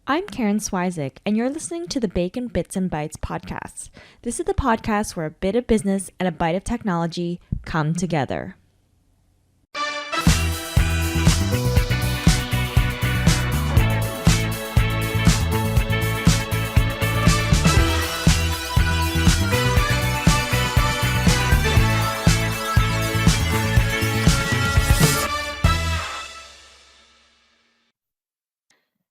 I'm Karen Swy-zick, and you're listening to the Bacon Bits and Bytes podcast. This is the podcast where a bit of business and a bite of technology come together.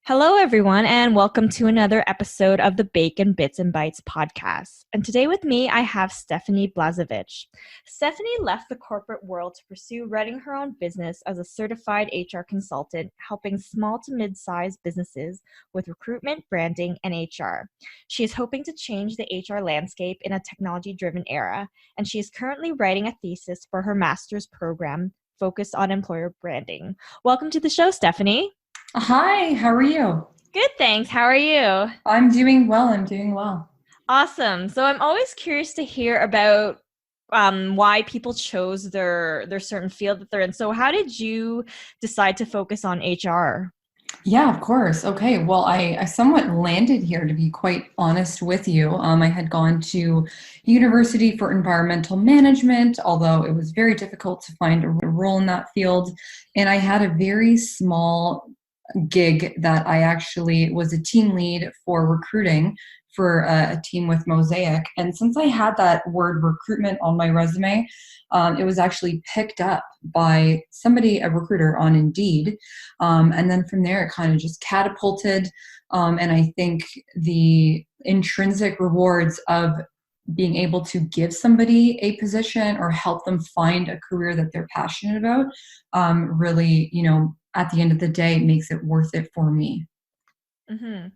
Hello, everyone, and welcome to another episode of the Bacon Bits and Bytes podcast. And today with me, I have Stefani Blazevic. Stephanie left the corporate world to pursue running her own business as a certified HR consultant, helping small to mid-sized businesses with recruitment, branding, and HR. She is hoping to change the HR landscape in a technology-driven era, and she is currently writing a thesis for her master's program focused on employer branding. Welcome to the show, Stephanie. Hi, how are you? Good, thanks. How are you? I'm doing well. Awesome. So I'm always curious to hear about why people chose their certain field that they're in. So how did you decide to focus on HR? Yeah, of course. Okay, well, I somewhat landed here, to be quite honest with you. I had gone to university for environmental management, although it was very difficult to find a role in that field. And I had a very small gig that I actually was a team lead for recruiting for a team with Mosaic. And since I had that word recruitment on my resume, it was actually picked up by somebody, a recruiter on Indeed. And then from there, it kind of just catapulted. And I think the intrinsic rewards of being able to give somebody a position or help them find a career that they're passionate about really, at the end of the day, it makes it worth it for me. Mm-hmm.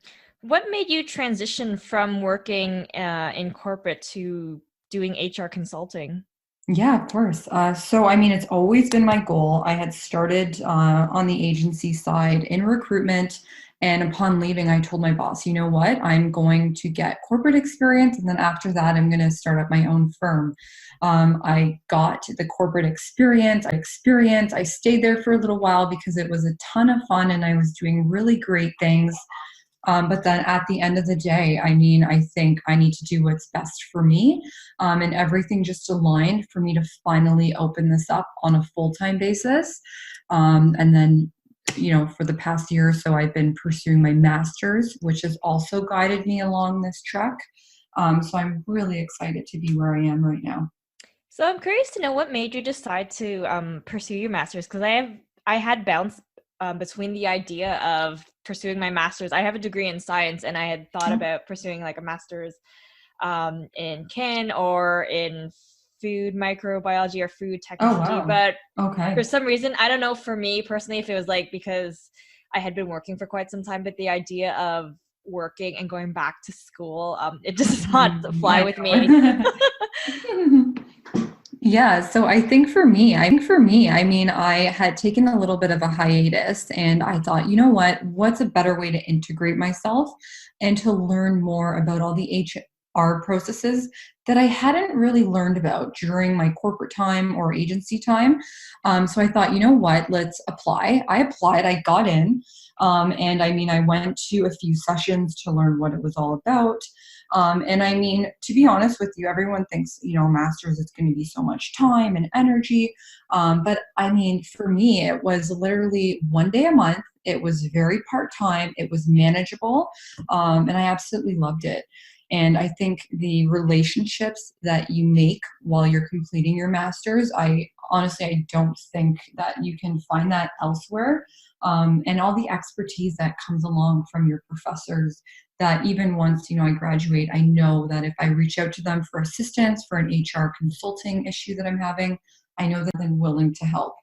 What made you transition from working in corporate to doing HR consulting? Yeah, of course. It's always been my goal. I had started on the agency side in recruitment. And upon leaving, I told my boss, you know what, I'm going to get corporate experience. And then after that, I'm going to start up my own firm. I got the corporate experience. I stayed there for a little while because it was a ton of fun and I was doing really great things. But then at the end of the day, I think I need to do what's best for me. And everything just aligned for me to finally open this up on a full-time basis. And then, for the past year or so, I've been pursuing my master's, which has also guided me along this trek. So I'm really excited to be where I am right now. So I'm curious to know what made you decide to pursue your master's, because I had bounced between the idea of pursuing my master's. I have a degree in science, and I had thought about pursuing like a master's in kin or in food microbiology or food technology. Oh, wow. But Okay. for some reason, I don't know, for me personally, if it was like because I had been working for quite some time, but the idea of working and going back to school, it does not fly with me. Yeah, so I think for me, I had taken a little bit of a hiatus and I thought, you know what's a better way to integrate myself and to learn more about all the HR processes that I hadn't really learned about during my corporate time or agency time. So I thought, you know what, let's apply. I applied, I got in. I went to a few sessions to learn what it was all about. To be honest with you, everyone thinks, master's, it's going to be so much time and energy. For me, it was literally one day a month. It was very part-time. It was manageable. And I absolutely loved it. And I think the relationships that you make while you're completing your master's, I don't think that you can find that elsewhere. And all the expertise that comes along from your professors, that even once, I graduate, I know that if I reach out to them for assistance for an HR consulting issue that I'm having, I know that they're willing to help,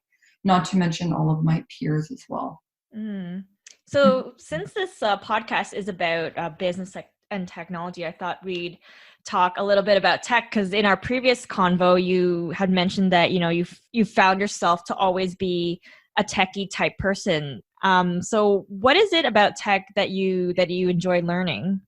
not to mention all of my peers as well. Mm. So since this podcast is about business and technology, I thought we'd talk a little bit about tech, because in our previous convo, you had mentioned that, you found yourself to always be a techie type person. So what is it about tech that you enjoy learning?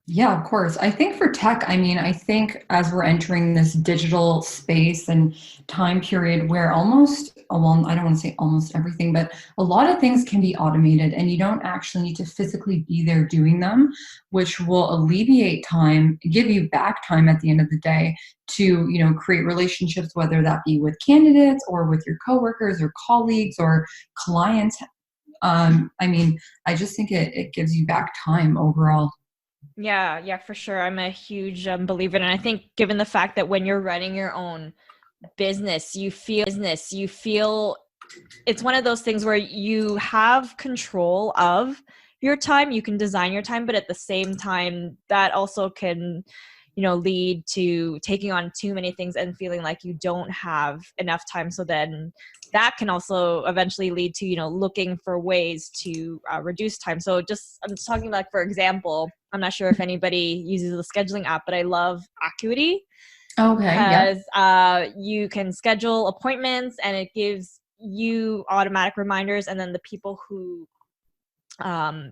Yeah, of course. I think for tech, I think as we're entering this digital space and time period where almost, well, I don't want to say almost everything, but a lot of things can be automated and you don't actually need to physically be there doing them, which will alleviate time, give you back time at the end of the day to, create relationships, whether that be with candidates or with your coworkers or colleagues or clients. I just think it gives you back time overall. Yeah, for sure. I'm a huge believer, and I think given the fact that when you're running your own business, you feel it's one of those things where you have control of your time. You can design your time, but at the same time, that also can, lead to taking on too many things and feeling like you don't have enough time. So then that can also eventually lead to, looking for ways to reduce time. So I'm just talking like, for example, I'm not sure if anybody uses the scheduling app, but I love Acuity Okay. Yeah. because you can schedule appointments and it gives you automatic reminders, and then the people who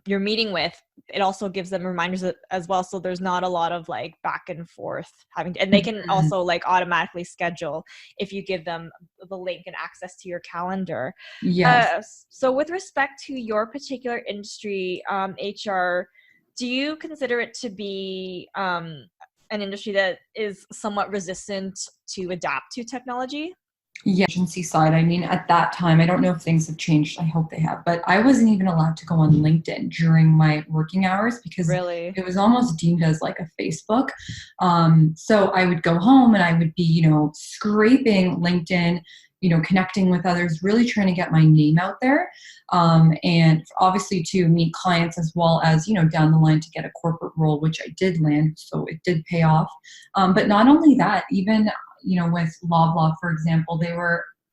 you're meeting with, it also gives them reminders as well, so there's not a lot of like back and forth and they can Mhm. also like automatically schedule if you give them the link and access to your calendar. Yes. So with respect to your particular industry, HR, do you consider it to be an industry that is somewhat resistant to adapt to technology? Yeah, agency side. At that time, I don't know if things have changed. I hope they have, but I wasn't even allowed to go on LinkedIn during my working hours because Really? it was almost deemed as like a Facebook. So I would go home and I would be, scraping LinkedIn, connecting with others, really trying to get my name out there. And obviously to meet clients as well as, down the line to get a corporate role, which I did land. So it did pay off. But not only that, even with Loblaw, for example,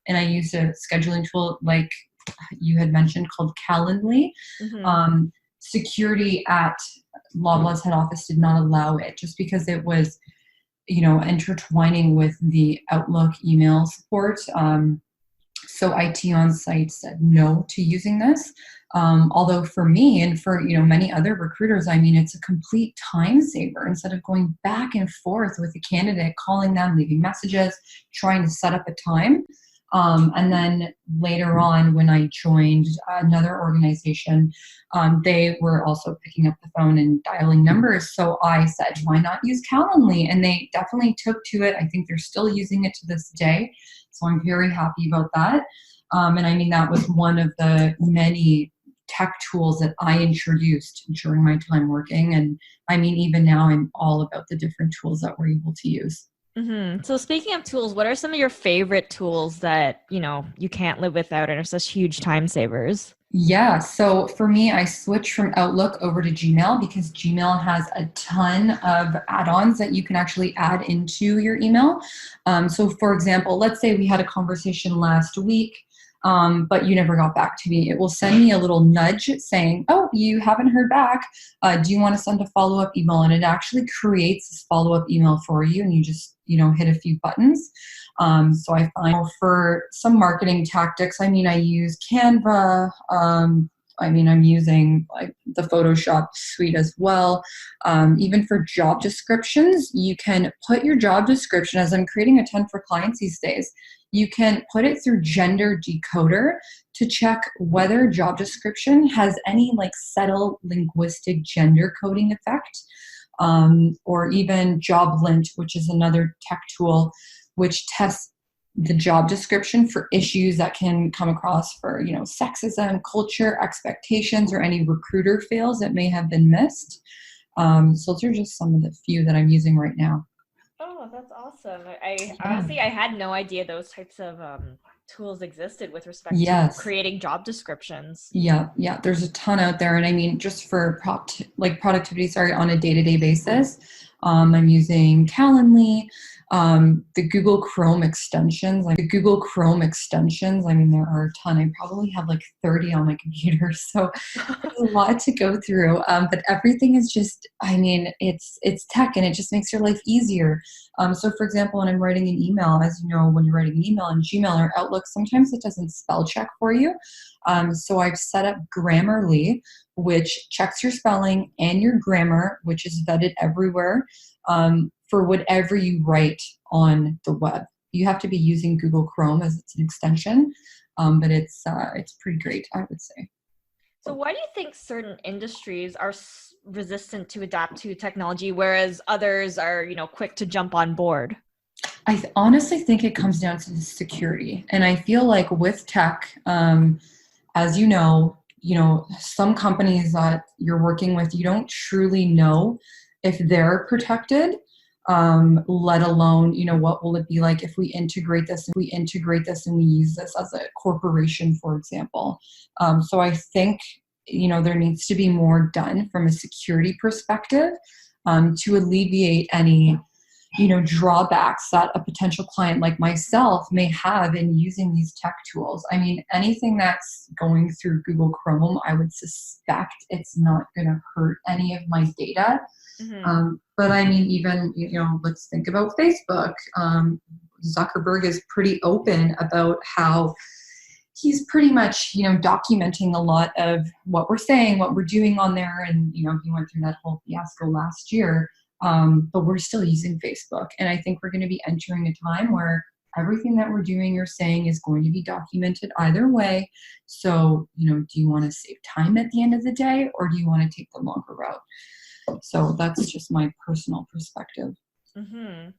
and I used a scheduling tool like you had mentioned called Calendly. Mm-hmm. Security at Loblaw's head office did not allow it just because it was, intertwining with the Outlook email support. So IT on site said no to using this. Although for me and for many other recruiters, it's a complete time saver instead of going back and forth with a candidate, calling them, leaving messages, trying to set up a time. And then later on, when I joined another organization, they were also picking up the phone and dialing numbers. So I said, why not use Calendly? And they definitely took to it. I think they're still using it to this day. So I'm very happy about that. And that was one of the many tech tools that I introduced during my time working. And even now I'm all about the different tools that we're able to use. Mm-hmm. So speaking of tools, what are some of your favorite tools that, you can't live without and are such huge time savers? Yeah, so for me, I switched from Outlook over to Gmail because Gmail has a ton of add-ons that you can actually add into your email. So for example, let's say we had a conversation last week, but you never got back to me. It will send me a little nudge saying, oh, you haven't heard back. Do you want to send a follow-up email? And it actually creates this follow-up email for you, and you just, hit a few buttons. So I find for some marketing tactics, I use Canva. I'm using like the Photoshop suite as well. Even for job descriptions, you can put your job description, as I'm creating a ton for clients these days, you can put it through Genderdecoder to check whether job description has any like subtle linguistic gender coding effect. Or even Joblint, which is another tech tool which tests the job description for issues that can come across for sexism, culture, expectations, or any recruiter fails that may have been missed. So those are just some of the few that I'm using right now. Oh, that's awesome. I Yeah. honestly, I had no idea those types of tools existed with respect to Yes. creating job descriptions. Yeah. There's a ton out there, and just for productivity, sorry, on a day-to-day basis, I'm using Calendly. The Google Chrome extensions, I mean, there are a ton. I probably have like 30 on my computer. So there's a lot to go through. But everything is just, I mean, it's tech, and it just makes your life easier. So for example, when I'm writing an email, as you know, when you're writing an email in Gmail or Outlook, sometimes it doesn't spell check for you. So I've set up Grammarly, which checks your spelling and your grammar, which is vetted everywhere, for whatever you write on the web. You have to be using Google Chrome as it's an extension, but it's pretty great, I would say. So why do you think certain industries are resistant to adapt to technology, whereas others are, quick to jump on board? I honestly think it comes down to the security. And I feel like with tech, as you know, some companies that you're working with, you don't truly know if they're protected, let alone, what will it be like if we integrate this and we use this as a corporation, for example. So I think, there needs to be more done from a security perspective, to alleviate any, drawbacks that a potential client like myself may have in using these tech tools. I mean, anything that's going through Google Chrome, I would suspect it's not going to hurt any of my data. Mm-hmm. But I mean, even, let's think about Facebook. Zuckerberg is pretty open about how he's pretty much, documenting a lot of what we're saying, what we're doing on there. And, he went through that whole fiasco last year. But we're still using Facebook. And I think we're going to be entering a time where everything that we're doing or saying is going to be documented either way. So, do you want to save time at the end of the day, or do you want to take the longer route? So that's just my personal perspective. Mm-hmm.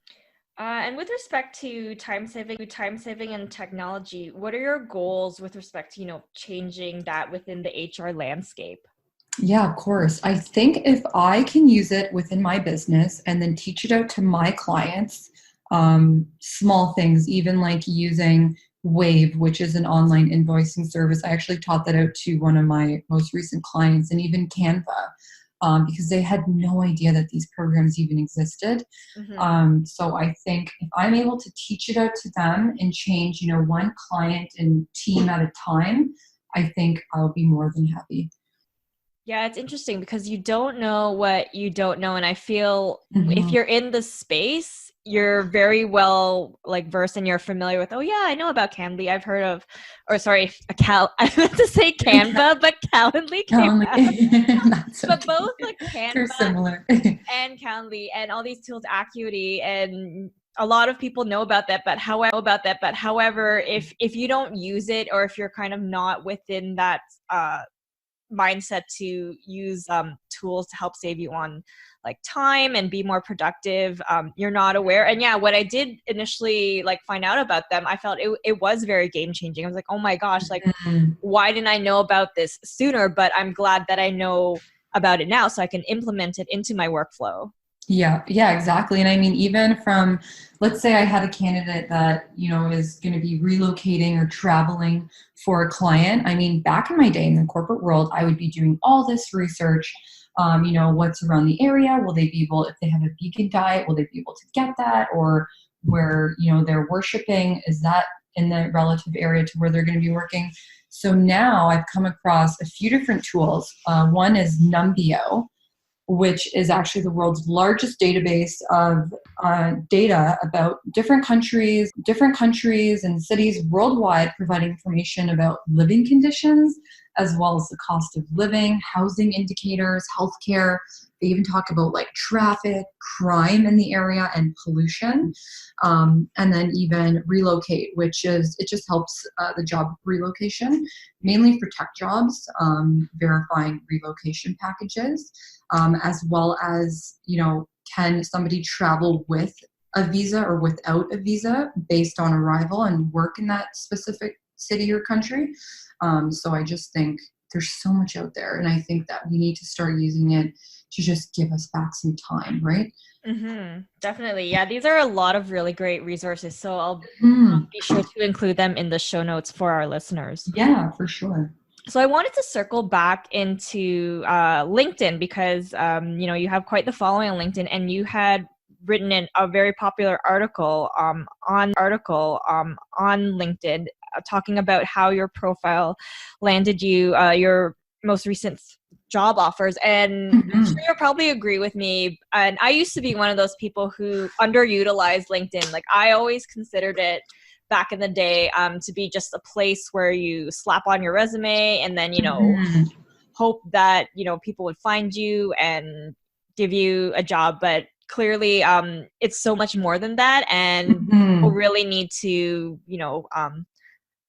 And with respect to time saving and technology, what are your goals with respect to, changing that within the HR landscape? Yeah, of course. I think if I can use it within my business and then teach it out to my clients, small things, even like using Wave, which is an online invoicing service. I actually taught that out to one of my most recent clients, and even Canva, because they had no idea that these programs even existed. Mm-hmm. So I think if I'm able to teach it out to them and change, one client and team at a time, I think I'll be more than happy. Yeah, it's interesting because you don't know what you don't know. And I feel if you're in the space, you're very well versed and you're familiar with, oh yeah, I know about Calendly. I've heard of, I meant to say Canva, but Calendly. But both Canva and Calendly and all these tools, Acuity, and a lot of people know about that. But however, if you don't use it, or if you're kind of not within that, mindset to use tools to help save you on time and be more productive, you're not aware. And yeah, what I did initially find out about them, I felt it was very game changing. I was like, oh my gosh, why didn't I know about this sooner? But I'm glad that I know about it now, so I can implement it into my workflow. Yeah, exactly. And I mean, even from, let's say I had a candidate that, is going to be relocating or traveling for a client. I mean, back in my day in the corporate world, I would be doing all this research, what's around the area. Will they be able, if they have a vegan diet, will they be able to get that? Or where, they're worshiping, is that in the relative area to where they're going to be working? So now I've come across a few different tools. One is Numbeo, which is actually the world's largest database of data about different countries and cities worldwide, providing information about living conditions, as well as the cost of living, housing indicators, healthcare. They even talk about traffic, crime in the area, and pollution. And then even relocate, which is, it just helps the job relocation, mainly for tech jobs, verifying relocation packages, as well as, can somebody travel with a visa or without a visa based on arrival and work in that specific city or country. So I just think there's so much out there, and I think that we need to start using it to just give us back some time, right? Mm-hmm. Definitely. Yeah, these are a lot of really great resources. So I'll be sure to include them in the show notes for our listeners. Yeah, for sure. So I wanted to circle back into LinkedIn because, you have quite the following on LinkedIn, and you had written in a very popular article on LinkedIn, talking about how your profile landed you your most recent job offers. And I'm sure you'll probably agree with me. And I used to be one of those people who underutilized LinkedIn. Like, I always considered it back in the day to be just a place where you slap on your resume and then, hope that, people would find you and give you a job. But clearly it's so much more than that. And people really need to,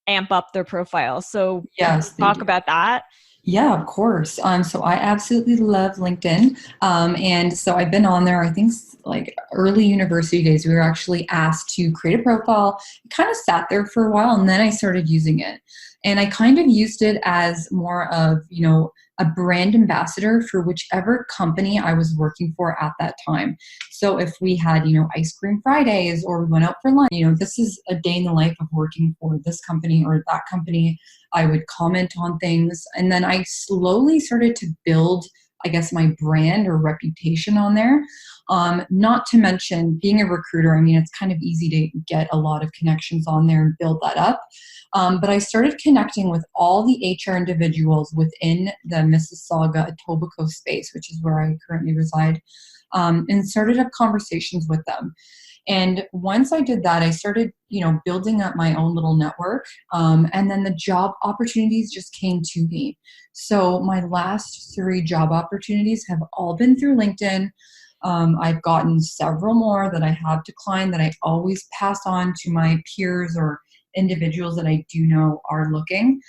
amp up their profile. So yes, talk about that. Yeah, of course. So I absolutely love LinkedIn. And so I've been on there, I think like early university days, we were actually asked to create a profile. It kind of sat there for a while and then I started using it. And I kind of used it as more of, a brand ambassador for whichever company I was working for at that time. So if we had, ice cream Fridays or we went out for lunch, this is a day in the life of working for this company or that company. I would comment on things. And then I slowly started to build, I guess, my brand or reputation on there. Not to mention being a recruiter, it's kind of easy to get a lot of connections on there and build that up. But I started connecting with all the HR individuals within the Mississauga, Etobicoke space, which is where I currently reside, and started up conversations with them. And once I did that, I started, building up my own little network. And then the job opportunities just came to me. So my last 3 job opportunities have all been through LinkedIn. I've gotten several more that I have declined that I always pass on to my peers or individuals that I do know are looking.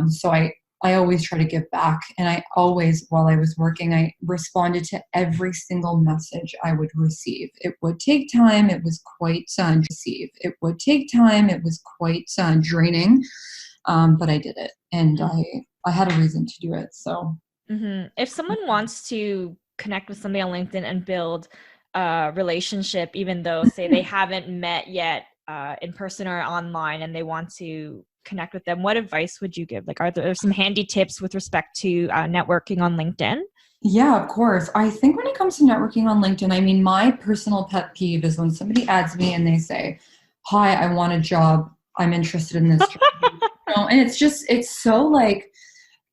So I always try to give back. And I always, while I was working, I responded to every single message I would receive. It would take time. It was quite It would take time. It was quite draining. But I did it. And I had a reason to do it. So if someone wants to connect with somebody on LinkedIn and build a relationship, even though, say, they haven't met yet in person or online, and they want to connect with them, what advice would you give? Like, are there some handy tips with respect to networking on LinkedIn? Yeah, of course. I think when it comes to networking on LinkedIn, my personal pet peeve is when somebody adds me and they say, "Hi, I want a job. I'm interested in this job." And it's so like,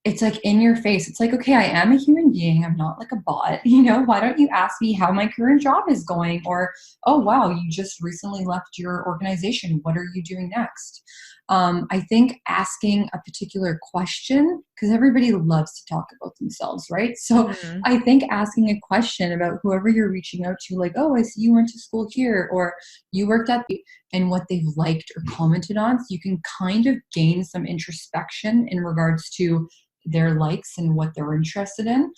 it's like in your face. It's like, okay, I am a human being. I'm not like a bot. Why don't you ask me how my current job is going? Or, oh, wow, you just recently left your organization. What are you doing next? I think asking a particular question, because everybody loves to talk about themselves, right? So I think asking a question about whoever you're reaching out to, like, oh, I see you went to school here, or you worked at and what they've liked or commented on. So you can kind of gain some introspection in regards to their likes and what they're interested in.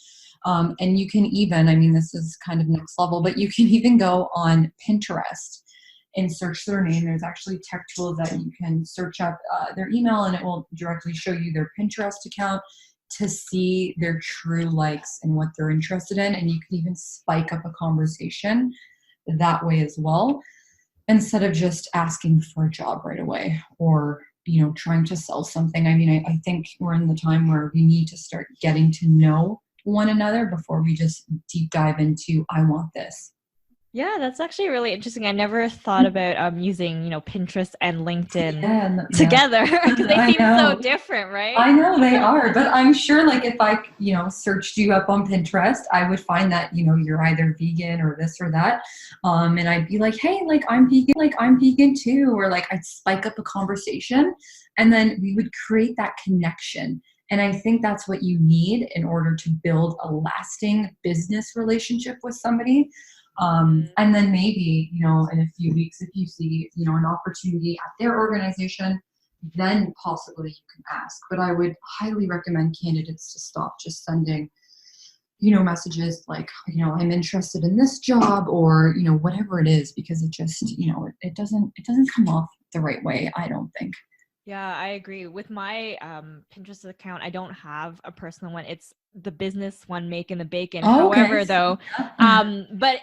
And you can even, this is kind of next level, but you can even go on Pinterest and search their name. There's actually tech tools that you can search up their email and it will directly show you their Pinterest account to see their true likes and what they're interested in. And you can even spike up a conversation that way as well, instead of just asking for a job right away or trying to sell something. I think we're in the time where we need to start getting to know one another before we just deep dive into, I want this. Yeah, that's actually really interesting. I never thought about using, Pinterest and LinkedIn together because they seem so different, right? I know they are, but I'm sure like if I, searched you up on Pinterest, I would find that, you're either vegan or this or that. And I'd be like, hey, like I'm vegan too. Or like I'd spike up a conversation and then we would create that connection. And I think that's what you need in order to build a lasting business relationship with somebody. And then maybe, in a few weeks, if you see, an opportunity at their organization, then possibly you can ask. But I would highly recommend candidates to stop just sending, messages like, I'm interested in this job or, whatever it is, because it just, it doesn't come off the right way, I don't think. Yeah, I agree. With my Pinterest account, I don't have a personal one. It's the business one, Making the Bacon. Oh, However, okay. though, but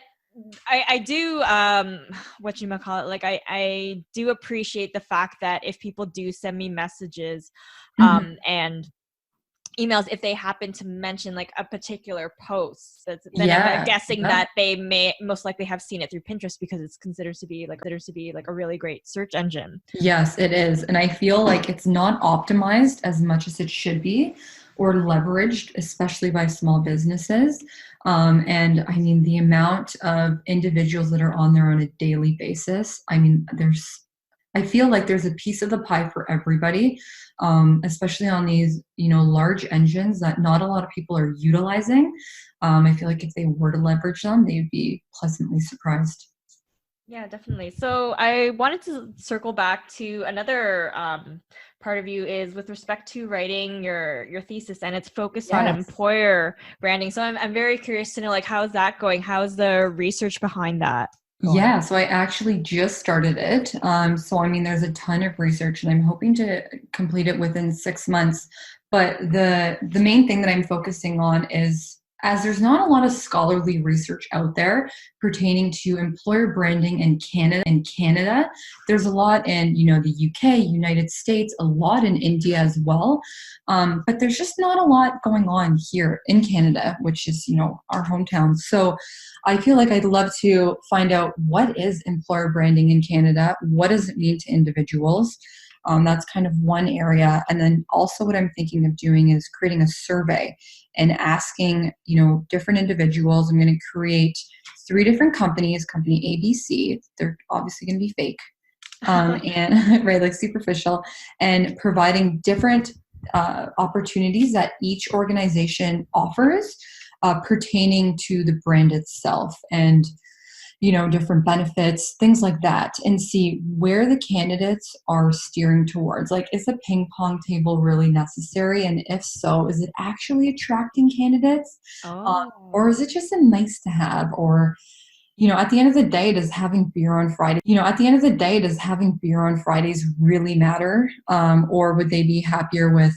I do whatchamacallit, like I do appreciate the fact that if people do send me messages and emails if they happen to mention like a particular post. Then I'm guessing yeah. that they may most likely have seen it through Pinterest because it's considered to be like a really great search engine. Yes, it is. And I feel like it's not optimized as much as it should be or leveraged, especially by small businesses. And I mean, the amount of individuals that are on there on a daily basis, I mean, I feel like there's a piece of the pie for everybody, especially on these, large engines that not a lot of people are utilizing. I feel like if they were to leverage them, they'd be pleasantly surprised. Yeah, definitely. So I wanted to circle back to another part of you is with respect to writing your thesis, and it's focused on employer branding. So I'm very curious to know, like, how's that going? How's the research behind that going? Yeah, so I actually just started it. So I mean, there's a ton of research, and I'm hoping to complete it within 6 months. But the main thing that I'm focusing on is, as there's not a lot of scholarly research out there pertaining to employer branding in Canada, there's a lot in the UK, United States, a lot in India as well, but there's just not a lot going on here in Canada, which is our hometown. So I feel like I'd love to find out, what is employer branding in Canada, what does it mean to individuals. That's kind of one area. And then also what I'm thinking of doing is creating a survey and asking, different individuals. I'm going to create 3 different companies, company ABC. They're obviously going to be fake, and right, like superficial, and providing different opportunities that each organization offers pertaining to the brand itself, and different benefits, things like that, and see where the candidates are steering towards. Like, is the ping pong table really necessary? And if so, is it actually attracting candidates? Or is it just a nice to have? Or, at the end of the day, does having beer on Fridays really matter? Or would they be happier with,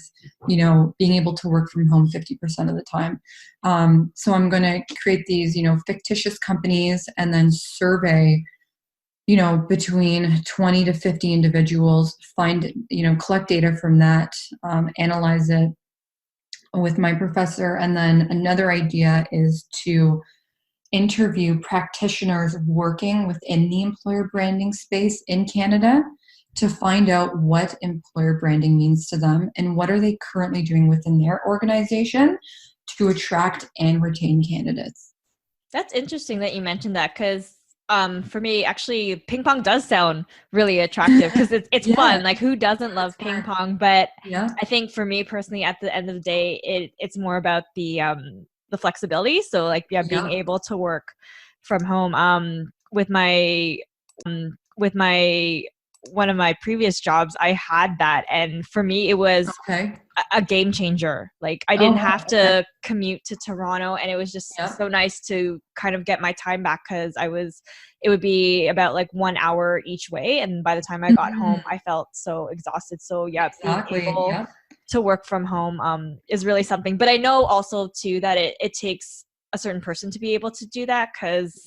being able to work from home 50% of the time? So I'm going to create these, fictitious companies, and then survey, between 20 to 50 individuals, collect data from that, analyze it with my professor. And then another idea is to interview practitioners working within the employer branding space in Canada to find out what employer branding means to them and what are they currently doing within their organization to attract and retain candidates. That's interesting that you mentioned that, because for me, actually, ping pong does sound really attractive because it's fun. Like, who doesn't love ping pong? But I think for me personally, at the end of the day, it's more about the flexibility. So like, being able to work from home. With my one of my previous jobs, I had that, and for me, it was a game changer. Like, I didn't have to commute to Toronto, and it was just so nice to kind of get my time back, because it would be about like 1 hour each way, and by the time I got home, I felt so exhausted. So being able to work from home is really something. But I know also too that it takes a certain person to be able to do that, because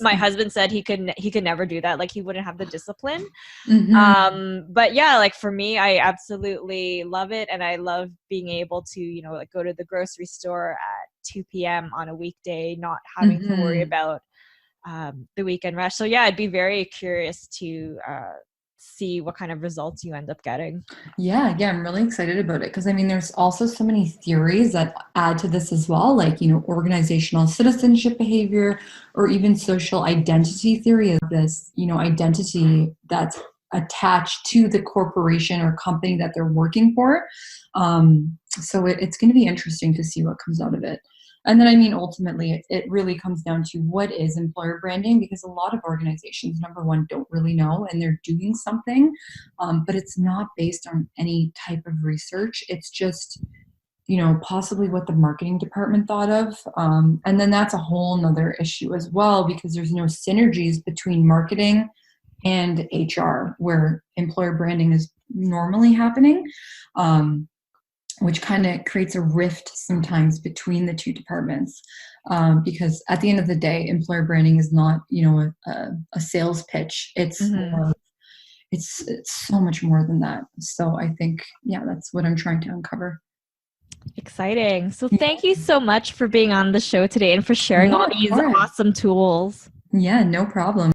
my husband said he could never do that. Like, he wouldn't have the discipline. But like, for me, I absolutely love it, and I love being able to like go to the grocery store at 2 p.m. on a weekday, not having to worry about the weekend rush. So I'd be very curious to see what kind of results you end up getting. Yeah, I'm really excited about it, because I mean, there's also so many theories that add to this as well, like organizational citizenship behavior, or even social identity theory of this identity that's attached to the corporation or company that they're working for. So it's going to be interesting to see what comes out of it. And then, I mean, ultimately, it really comes down to, what is employer branding? Because a lot of organizations, number one, don't really know, and they're doing something, but it's not based on any type of research. It's just, possibly what the marketing department thought of. And then that's a whole nother issue as well, because there's no synergies between marketing and HR, where employer branding is normally happening. Which kind of creates a rift sometimes between the two departments, because at the end of the day, employer branding is not, a sales pitch. It's it's so much more than that. So I think, that's what I'm trying to uncover. Exciting. So thank you so much for being on the show today and for sharing all these awesome tools. Yeah, no problem.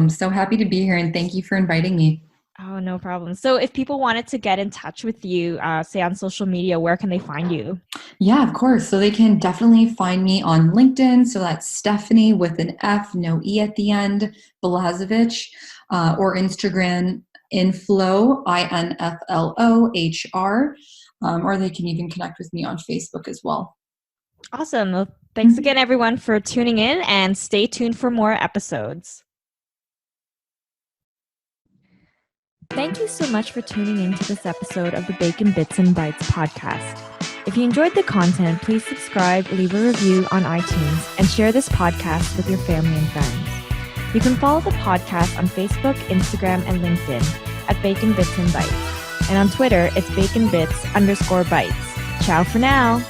So happy to be here and thank you for inviting me. Oh, no problem. So if people wanted to get in touch with you, say on social media, where can they find you? Yeah, of course. So they can definitely find me on LinkedIn. So that's Stefani with an F, no E at the end, Blazevic, or Instagram, InfloHR, or they can even connect with me on Facebook as well. Awesome. Well, thanks again, everyone, for tuning in, and stay tuned for more episodes. Thank you so much for tuning in to this episode of the Bacon Bits and Bytes podcast. If you enjoyed the content, please subscribe, leave a review on iTunes, and share this podcast with your family and friends. You can follow the podcast on Facebook, Instagram, and LinkedIn at Bacon Bits and Bytes. And on Twitter, it's BaconBits_Bytes. Ciao for now.